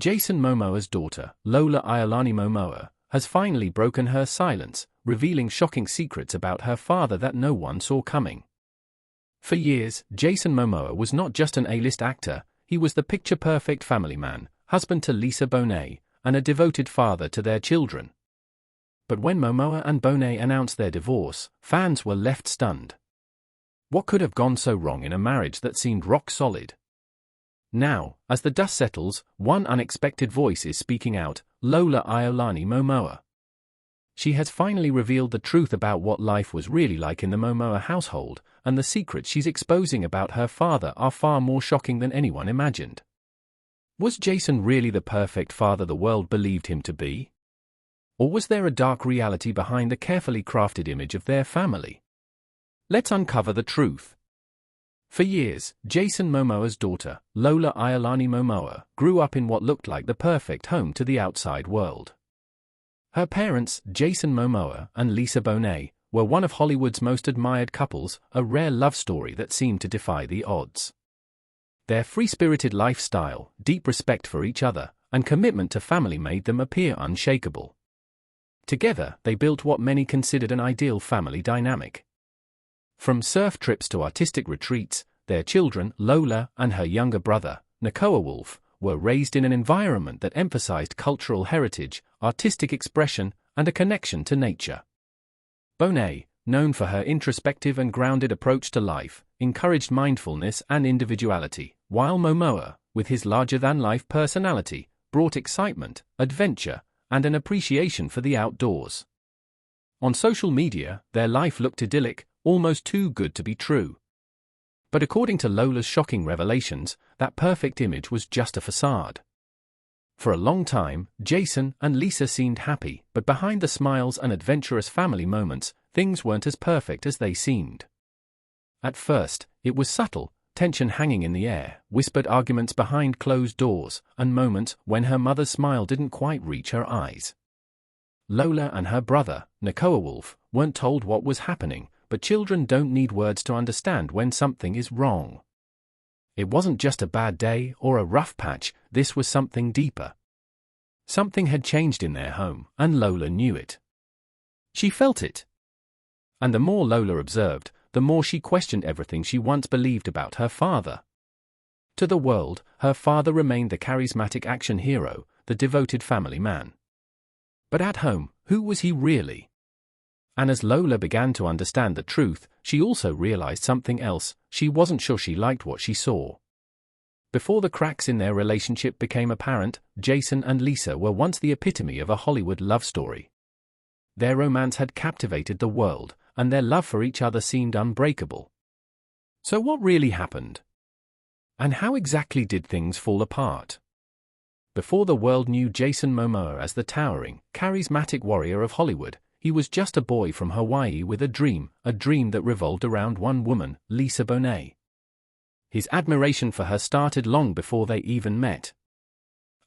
Jason Momoa's daughter, Lola Iolani Momoa, has finally broken her silence, revealing shocking secrets about her father that no one saw coming. For years, Jason Momoa was not just an A-list actor, he was the picture-perfect family man, husband to Lisa Bonet, and a devoted father to their children. But when Momoa and Bonet announced their divorce, fans were left stunned. What could have gone so wrong in a marriage that seemed rock solid? Now, as the dust settles, one unexpected voice is speaking out: Lola Iolani Momoa. She has finally revealed the truth about what life was really like in the Momoa household, and the secrets she's exposing about her father are far more shocking than anyone imagined. Was Jason really the perfect father the world believed him to be? Or was there a dark reality behind the carefully crafted image of their family? Let's uncover the truth. For years, Jason Momoa's daughter, Lola Iolani Momoa, grew up in what looked like the perfect home to the outside world. Her parents, Jason Momoa and Lisa Bonet, were one of Hollywood's most admired couples, a rare love story that seemed to defy the odds. Their free-spirited lifestyle, deep respect for each other, and commitment to family made them appear unshakable. Together, they built what many considered an ideal family dynamic. From surf trips to artistic retreats, their children, Lola and her younger brother, Nakoa Wolf, were raised in an environment that emphasized cultural heritage, artistic expression, and a connection to nature. Bonet, known for her introspective and grounded approach to life, encouraged mindfulness and individuality, while Momoa, with his larger-than-life personality, brought excitement, adventure, and an appreciation for the outdoors. On social media, their life looked idyllic, almost too good to be true. But according to Lola's shocking revelations, that perfect image was just a facade. For a long time, Jason and Lisa seemed happy, but behind the smiles and adventurous family moments, things weren't as perfect as they seemed. At first, it was subtle, tension hanging in the air, whispered arguments behind closed doors, and moments when her mother's smile didn't quite reach her eyes. Lola and her brother, Nakoa Wolf, weren't told what was happening, but children don't need words to understand when something is wrong. It wasn't just a bad day or a rough patch, this was something deeper. Something had changed in their home, and Lola knew it. She felt it. And the more Lola observed, the more she questioned everything she once believed about her father. To the world, her father remained the charismatic action hero, the devoted family man. But at home, who was he really? And as Lola began to understand the truth, she also realized something else: she wasn't sure she liked what she saw. Before the cracks in their relationship became apparent, Jason and Lisa were once the epitome of a Hollywood love story. Their romance had captivated the world, and their love for each other seemed unbreakable. So what really happened? And how exactly did things fall apart? Before the world knew Jason Momoa as the towering, charismatic warrior of Hollywood, he was just a boy from Hawaii with a dream that revolved around one woman, Lisa Bonet. His admiration for her started long before they even met.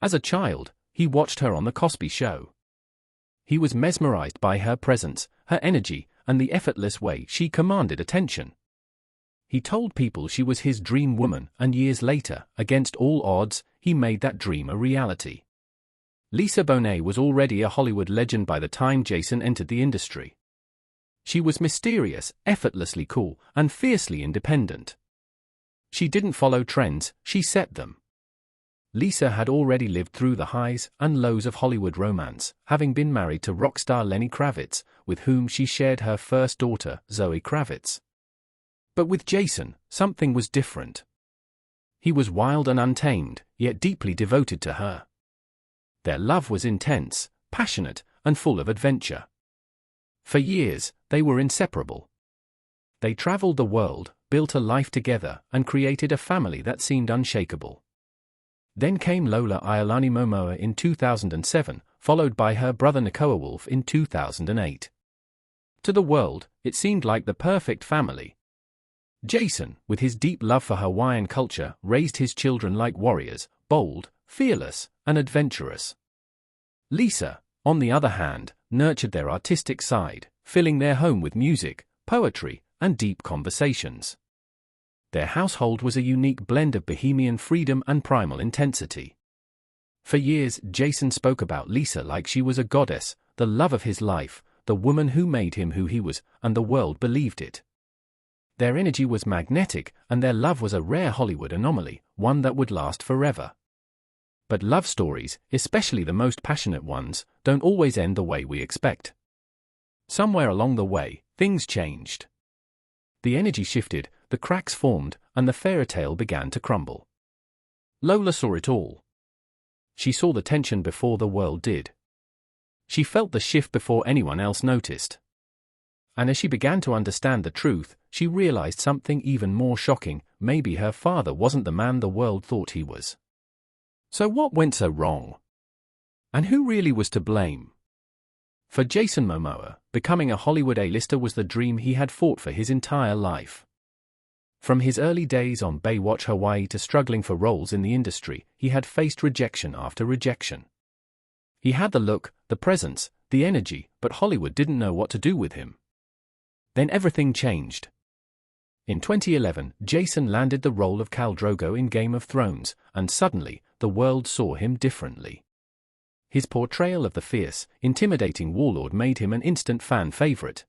As a child, he watched her on The Cosby Show. He was mesmerized by her presence, her energy, and the effortless way she commanded attention. He told people she was his dream woman, and years later, against all odds, he made that dream a reality. Lisa Bonet was already a Hollywood legend by the time Jason entered the industry. She was mysterious, effortlessly cool, and fiercely independent. She didn't follow trends, she set them. Lisa had already lived through the highs and lows of Hollywood romance, having been married to rock star Lenny Kravitz, with whom she shared her first daughter, Zoe Kravitz. But with Jason, something was different. He was wild and untamed, yet deeply devoted to her. Their love was intense, passionate, and full of adventure. For years, they were inseparable. They traveled the world, built a life together, and created a family that seemed unshakable. Then came Lola Iolani Momoa in 2007, followed by her brother Nakoa Wolf in 2008. To the world, it seemed like the perfect family. Jason, with his deep love for Hawaiian culture, raised his children like warriors, bold, fearless, and adventurous. Lisa, on the other hand, nurtured their artistic side, filling their home with music, poetry, and deep conversations. Their household was a unique blend of bohemian freedom and primal intensity. For years, Jason spoke about Lisa like she was a goddess, the love of his life, the woman who made him who he was, and the world believed it. Their energy was magnetic, and their love was a rare Hollywood anomaly, one that would last forever. But love stories, especially the most passionate ones, don't always end the way we expect. Somewhere along the way, things changed. The energy shifted, the cracks formed, and the fairy tale began to crumble. Lola saw it all. She saw the tension before the world did. She felt the shift before anyone else noticed. And as she began to understand the truth, she realized something even more shocking: maybe her father wasn't the man the world thought he was. So what went so wrong? And who really was to blame? For Jason Momoa, becoming a Hollywood A-lister was the dream he had fought for his entire life. From his early days on Baywatch Hawaii to struggling for roles in the industry, he had faced rejection after rejection. He had the look, the presence, the energy, but Hollywood didn't know what to do with him. Then everything changed. In 2011, Jason landed the role of Khal Drogo in Game of Thrones, and suddenly, the world saw him differently. His portrayal of the fierce, intimidating warlord made him an instant fan favorite.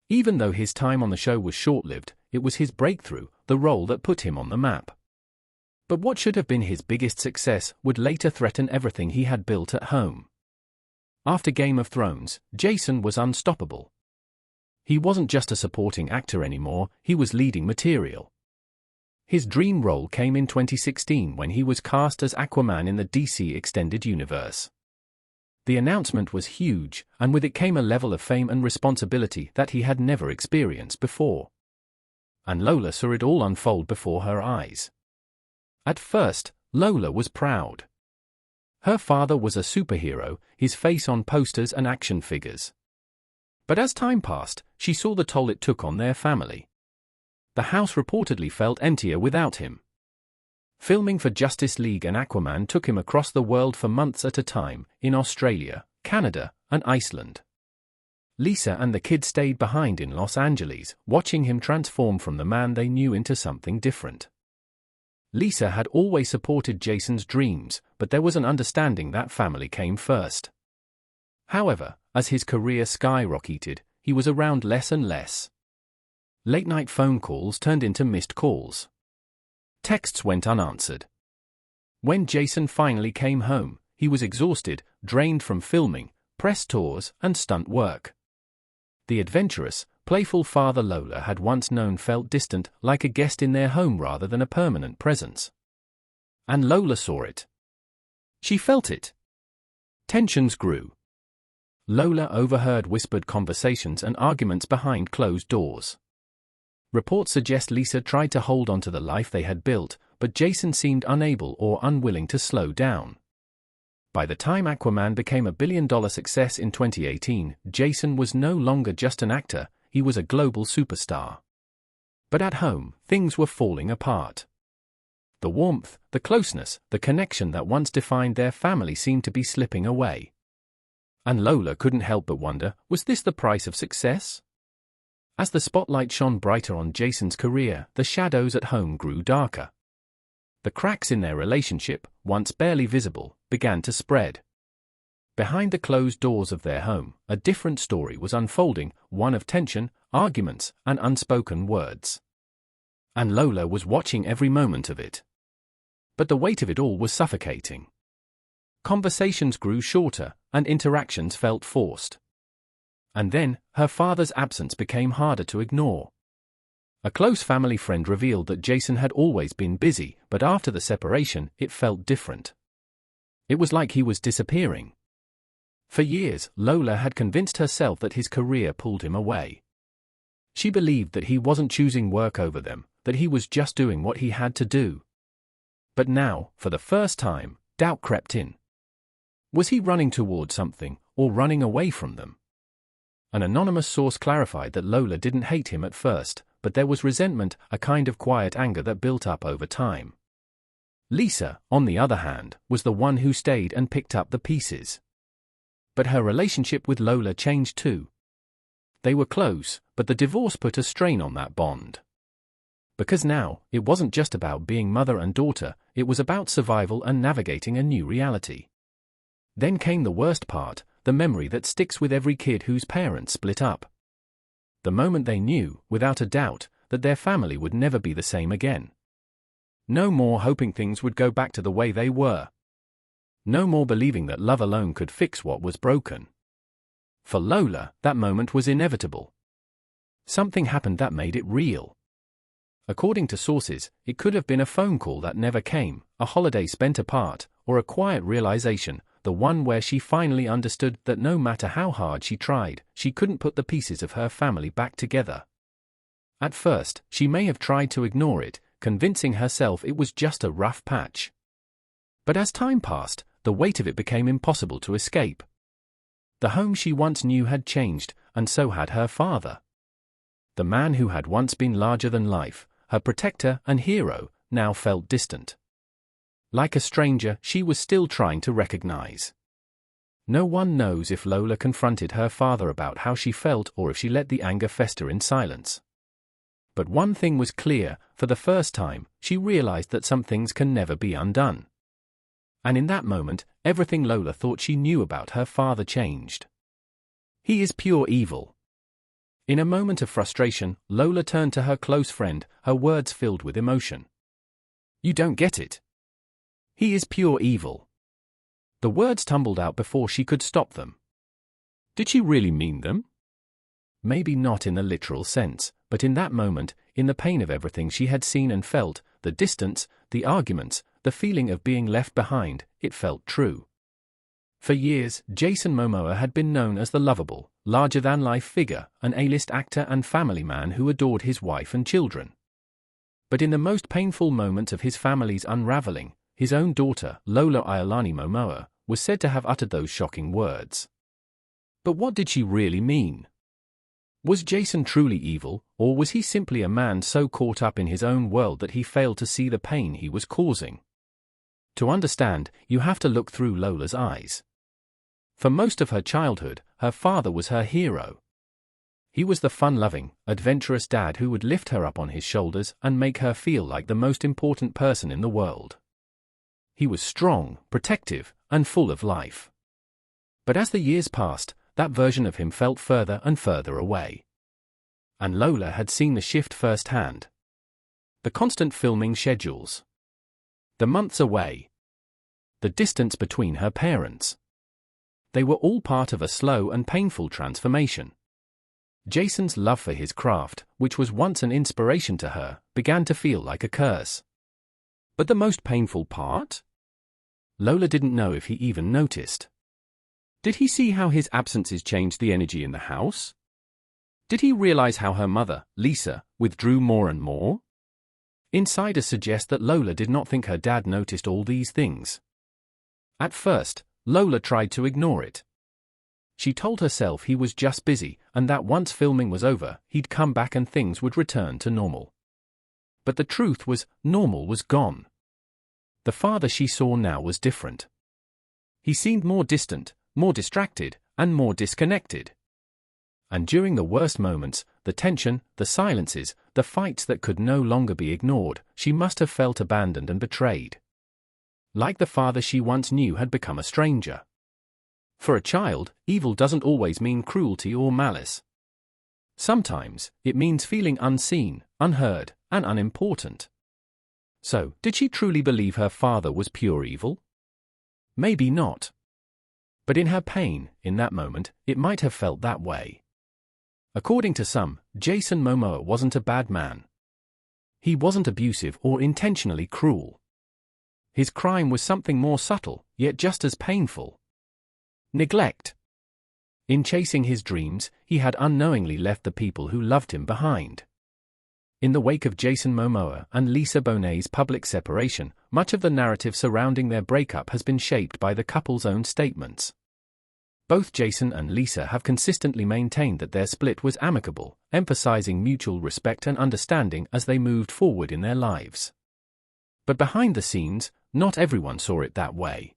Even though his time on the show was short-lived, it was his breakthrough, the role that put him on the map. But what should have been his biggest success would later threaten everything he had built at home. After Game of Thrones, Jason was unstoppable. He wasn't just a supporting actor anymore, he was leading material. His dream role came in 2016 when he was cast as Aquaman in the DC Extended Universe. The announcement was huge, and with it came a level of fame and responsibility that he had never experienced before. And Lola saw it all unfold before her eyes. At first, Lola was proud. Her father was a superhero, his face on posters and action figures. But as time passed, she saw the toll it took on their family. The house reportedly felt emptier without him. Filming for Justice League and Aquaman took him across the world for months at a time, in Australia, Canada, and Iceland. Lisa and the kids stayed behind in Los Angeles, watching him transform from the man they knew into something different. Lisa had always supported Jason's dreams, but there was an understanding that family came first. However, as his career skyrocketed, he was around less and less. Late-night phone calls turned into missed calls. Texts went unanswered. When Jason finally came home, he was exhausted, drained from filming, press tours, and stunt work. The adventurous, playful father Lola had once known felt distant, like a guest in their home rather than a permanent presence. And Lola saw it. She felt it. Tensions grew. Lola overheard whispered conversations and arguments behind closed doors. Reports suggest Lisa tried to hold on to the life they had built, but Jason seemed unable or unwilling to slow down. By the time Aquaman became a billion-dollar success in 2018, Jason was no longer just an actor, he was a global superstar. But at home, things were falling apart. The warmth, the closeness, the connection that once defined their family seemed to be slipping away. And Lola couldn't help but wonder, was this the price of success? As the spotlight shone brighter on Jason's career, the shadows at home grew darker. The cracks in their relationship, once barely visible, began to spread. Behind the closed doors of their home, a different story was unfolding, one of tension, arguments, and unspoken words. And Lola was watching every moment of it. But the weight of it all was suffocating. Conversations grew shorter, and interactions felt forced. And then, her father's absence became harder to ignore. A close family friend revealed that Jason had always been busy, but after the separation, it felt different. It was like he was disappearing. For years, Lola had convinced herself that his career pulled him away. She believed that he wasn't choosing work over them, that he was just doing what he had to do. But now, for the first time, doubt crept in. Was he running toward something, or running away from them? An anonymous source clarified that Lola didn't hate him at first, but there was resentment, a kind of quiet anger that built up over time. Lisa, on the other hand, was the one who stayed and picked up the pieces. But her relationship with Lola changed too. They were close, but the divorce put a strain on that bond. Because now, it wasn't just about being mother and daughter, it was about survival and navigating a new reality. Then came the worst part, the memory that sticks with every kid whose parents split up. The moment they knew, without a doubt, that their family would never be the same again. No more hoping things would go back to the way they were. No more believing that love alone could fix what was broken. For Lola, that moment was inevitable. Something happened that made it real. According to sources, it could have been a phone call that never came, a holiday spent apart, or a quiet realization, the one where she finally understood that no matter how hard she tried, she couldn't put the pieces of her family back together. At first, she may have tried to ignore it, convincing herself it was just a rough patch. But as time passed, the weight of it became impossible to escape. The home she once knew had changed, and so had her father. The man who had once been larger than life, her protector and hero, now felt distant. Like a stranger, she was still trying to recognize. No one knows if Lola confronted her father about how she felt or if she let the anger fester in silence. But one thing was clear, for the first time, she realized that some things can never be undone. And in that moment, everything Lola thought she knew about her father changed. He is pure evil. In a moment of frustration, Lola turned to her close friend, her words filled with emotion. You don't get it. He is pure evil. The words tumbled out before she could stop them. Did she really mean them? Maybe not in the literal sense, but in that moment, in the pain of everything she had seen and felt, the distance, the arguments, the feeling of being left behind, it felt true. For years, Jason Momoa had been known as the lovable, larger-than-life figure, an A-list actor and family man who adored his wife and children. But in the most painful moment of his family's unraveling, his own daughter, Lola Iolani Momoa, was said to have uttered those shocking words. But what did she really mean? Was Jason truly evil, or was he simply a man so caught up in his own world that he failed to see the pain he was causing? To understand, you have to look through Lola's eyes. For most of her childhood, her father was her hero. He was the fun-loving, adventurous dad who would lift her up on his shoulders and make her feel like the most important person in the world. He was strong, protective, and full of life. But as the years passed, that version of him felt further and further away. And Lola had seen the shift firsthand. The constant filming schedules. The months away. The distance between her parents. They were all part of a slow and painful transformation. Jason's love for his craft, which was once an inspiration to her, began to feel like a curse. But the most painful part? Lola didn't know if he even noticed. Did he see how his absences changed the energy in the house? Did he realize how her mother, Lisa, withdrew more and more? Insiders suggest that Lola did not think her dad noticed all these things. At first, Lola tried to ignore it. She told herself he was just busy, and that once filming was over, he'd come back and things would return to normal. But the truth was, normal was gone. The father she saw now was different. He seemed more distant, more distracted, and more disconnected. And during the worst moments, the tension, the silences, the fights that could no longer be ignored, she must have felt abandoned and betrayed. Like the father she once knew had become a stranger. For a child, evil doesn't always mean cruelty or malice. Sometimes, it means feeling unseen, unheard, and unimportant. So, did she truly believe her father was pure evil? Maybe not. But in her pain, in that moment, it might have felt that way. According to some, Jason Momoa wasn't a bad man. He wasn't abusive or intentionally cruel. His crime was something more subtle, yet just as painful. Neglect. In chasing his dreams, he had unknowingly left the people who loved him behind. In the wake of Jason Momoa and Lisa Bonet's public separation, much of the narrative surrounding their breakup has been shaped by the couple's own statements. Both Jason and Lisa have consistently maintained that their split was amicable, emphasizing mutual respect and understanding as they moved forward in their lives. But behind the scenes, not everyone saw it that way.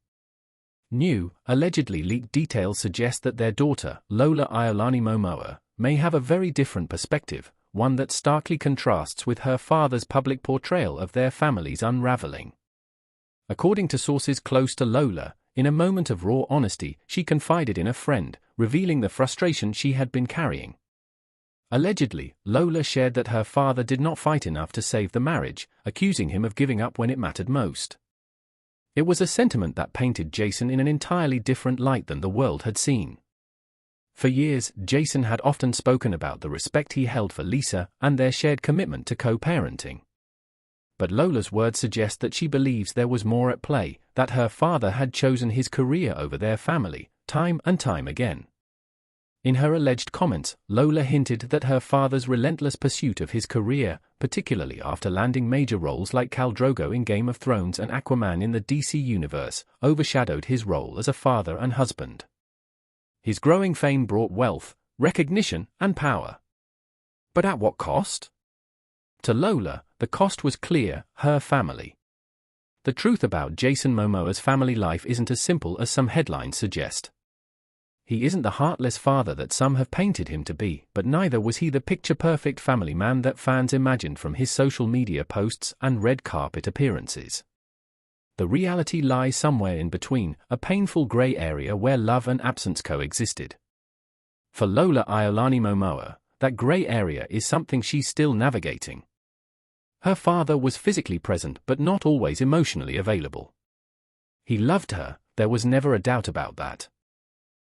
New, allegedly leaked details suggest that their daughter, Lola Iolani Momoa, may have a very different perspective, one that starkly contrasts with her father's public portrayal of their family's unraveling. According to sources close to Lola, in a moment of raw honesty, she confided in a friend, revealing the frustration she had been carrying. Allegedly, Lola shared that her father did not fight enough to save the marriage, accusing him of giving up when it mattered most. It was a sentiment that painted Jason in an entirely different light than the world had seen. For years, Jason had often spoken about the respect he held for Lisa and their shared commitment to co-parenting. But Lola's words suggest that she believes there was more at play, that her father had chosen his career over their family, time and time again. In her alleged comments, Lola hinted that her father's relentless pursuit of his career, particularly after landing major roles like Khal Drogo in Game of Thrones and Aquaman in the DC universe, overshadowed his role as a father and husband. His growing fame brought wealth, recognition, and power. But at what cost? To Lola, the cost was clear: her family. The truth about Jason Momoa's family life isn't as simple as some headlines suggest. He isn't the heartless father that some have painted him to be, but neither was he the picture-perfect family man that fans imagined from his social media posts and red carpet appearances. The reality lies somewhere in between, a painful grey area where love and absence coexisted. For Lola Iolani Momoa, that grey area is something she's still navigating. Her father was physically present but not always emotionally available. He loved her, there was never a doubt about that.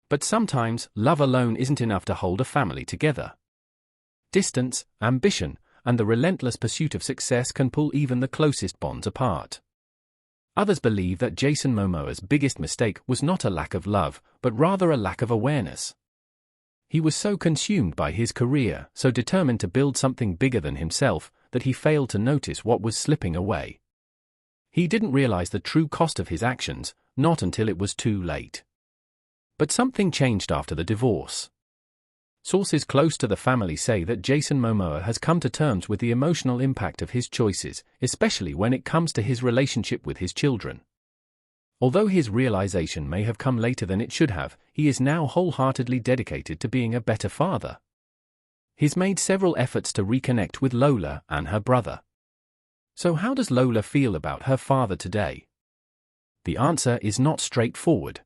But sometimes, love alone isn't enough to hold a family together. Distance, ambition, and the relentless pursuit of success can pull even the closest bonds apart. Others believe that Jason Momoa's biggest mistake was not a lack of love, but rather a lack of awareness. He was so consumed by his career, so determined to build something bigger than himself, that he failed to notice what was slipping away. He didn't realize the true cost of his actions, not until it was too late. But something changed after the divorce. Sources close to the family say that Jason Momoa has come to terms with the emotional impact of his choices, especially when it comes to his relationship with his children. Although his realization may have come later than it should have, he is now wholeheartedly dedicated to being a better father. He's made several efforts to reconnect with Lola and her brother. So how does Lola feel about her father today? The answer is not straightforward.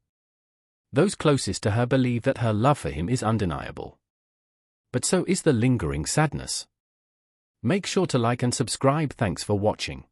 Those closest to her believe that her love for him is undeniable. But so is the lingering sadness. Make sure to like and subscribe. Thanks for watching.